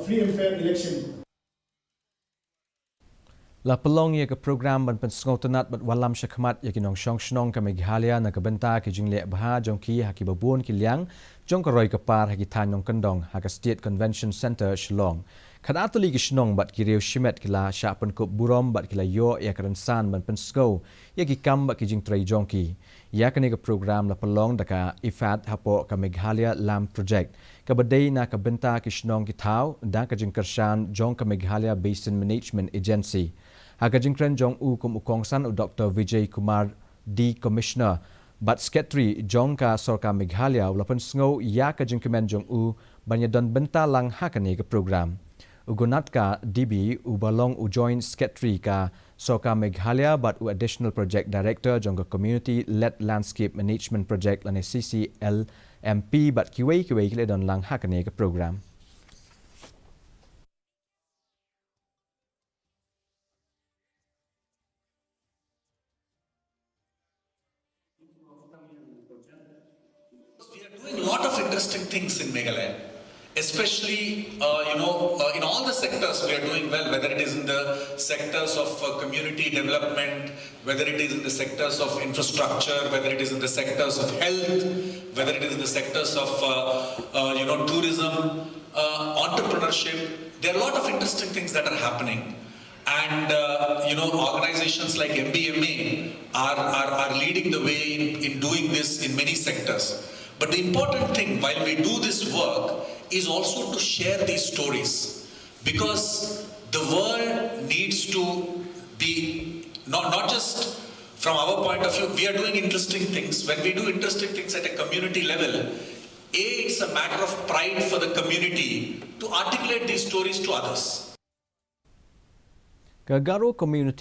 free and fair election. La Pynlong ye ke program ban Pynsngewtynnat bat walam syakmat ye ki Nongshong Shnong ke Meghalaya na ke benta ke jingle bah jong ki haki babun ki liang jong ke roi ke par haki tan nong kendong haka State Convention Center Shlong. Kada atuli ki Shnong bat ki reu shimet ki la sya pen kup burom bat ki la yo ye kerensan ban Pynsngeu ye ki kam bat ki jing trai jong ki. Ya kene ke program La Pynlong daka ifat hapo ke Meghalaya lam project. Ke badai na ke benta ki Shnong ki tau dan ke jing kersan jong ke Meghalaya Basin Management Agency. Haka jingkren jong u kum ukongsan u Dr. Vijay Kumar D. Commissioner bat Secretary jong ka Sorka Meghalaya u Pynsngeu ya ka jingkemen jong u banyadon benta lang hakane ke program. Ugunat ka DB u balong u Joint Secretary ka Sorka Meghalaya bat u Additional Project Director jong ka Community Led Landscape Management Project lane CCLMP bat kiwei kile don lang hakane ke program. We are doing a lot of interesting things in Meghalaya, especially in all the sectors we are doing well, whether it is in the sectors of community development, whether it is in the sectors of infrastructure, whether it is in the sectors of health, whether it is in the sectors of tourism, entrepreneurship. There are a lot of interesting things that are happening. And organizations like MBMA are leading the way in doing this in many sectors. But the important thing while we do this work is also to share these stories, because the world needs to be not just from our point of view. We are doing interesting things. When we do interesting things at a community level, it's a matter of pride for the community to articulate these stories to others. Garo community